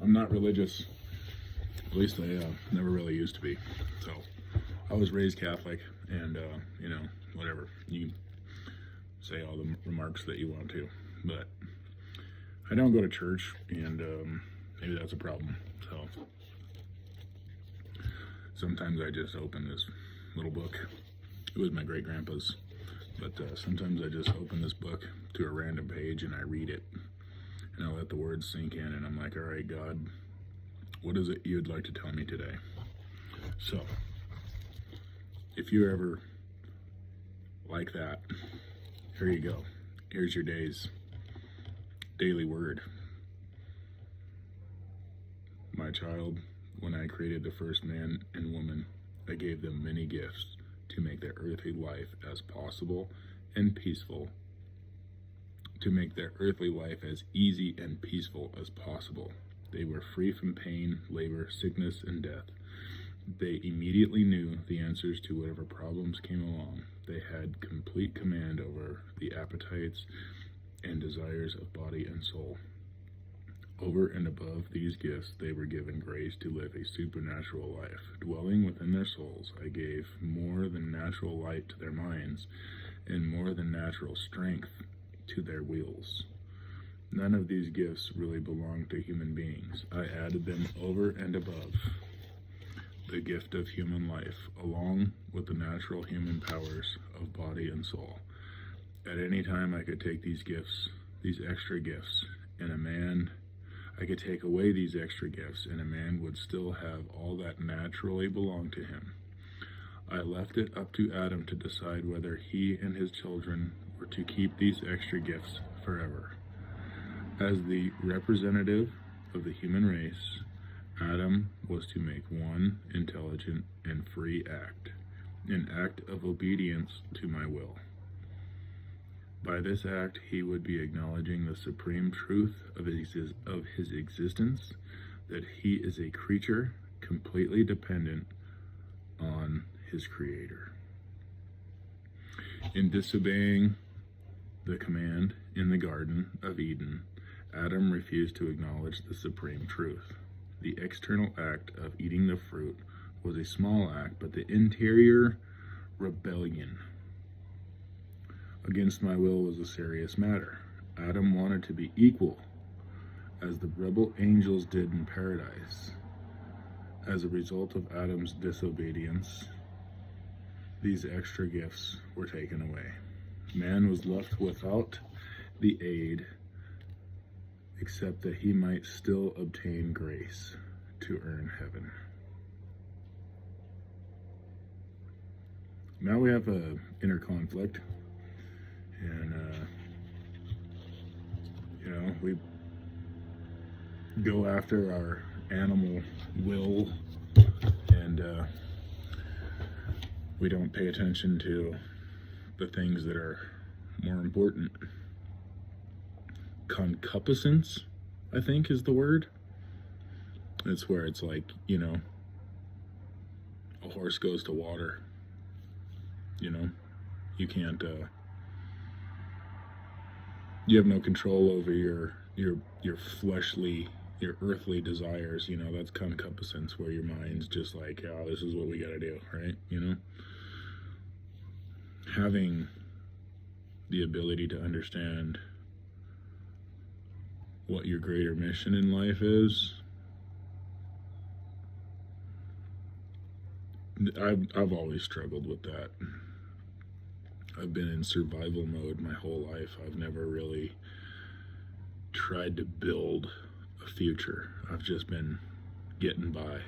I'm not religious. At least I never really used to be. So I was raised Catholic, and whatever. You can say all the remarks that you want to, but I don't go to church, and maybe that's a problem. So sometimes I just open this little book. It was my great grandpa's, but sometimes I just open this book to a random page and I read it, and I let the words sink in, and I'm like, all right, God, what is it you'd like to tell me today? So if you're ever like that, here you go. Here's your daily word. My child, when I created the first man and woman, I gave them many gifts to make their earthly life as possible and peaceful, to make their earthly life as easy and peaceful as possible. They were free from pain, labor, sickness, and death. They immediately knew the answers to whatever problems came along. They had complete command over the appetites and desires of body and soul. Over and above these gifts, they were given grace to live a supernatural life. Dwelling within their souls, I gave more than natural light to their minds and more than natural strength to their wills. None of these gifts really belong to human beings. I added them over and above the gift of human life, along with the natural human powers of body and soul. At any time, I could take these gifts, these extra gifts, and I could take away these extra gifts, and a man would still have all that naturally belonged to him. I left it up to Adam to decide whether he and his children were to keep these extra gifts forever. As the representative of the human race, Adam was to make one intelligent and free act, an act of obedience to my will. By this act, he would be acknowledging the supreme truth of his existence, that he is a creature completely dependent on his Creator. In disobeying the command in the Garden of Eden, Adam refused to acknowledge the supreme truth. The external act of eating the fruit was a small act, but the interior rebellion against my will was a serious matter. Adam wanted to be equal, as the rebel angels did in paradise. As a result of Adam's disobedience, these extra gifts were taken away. Man was left without the aid, except that he might still obtain grace to earn heaven. Now we have an inner conflict. And, we go after our animal will, and we don't pay attention to the things that are more important. Concupiscence, I think, is the word. It's where it's like, a horse goes to water. You can't, you have no control over your fleshly, your earthly desires. That's concupiscence, where your mind's just like, oh, this is what we gotta do, right? Having the ability to understand what your greater mission in life is, I've always struggled with that. I've been in survival mode my whole life. I've never really tried to build a future. I've just been getting by.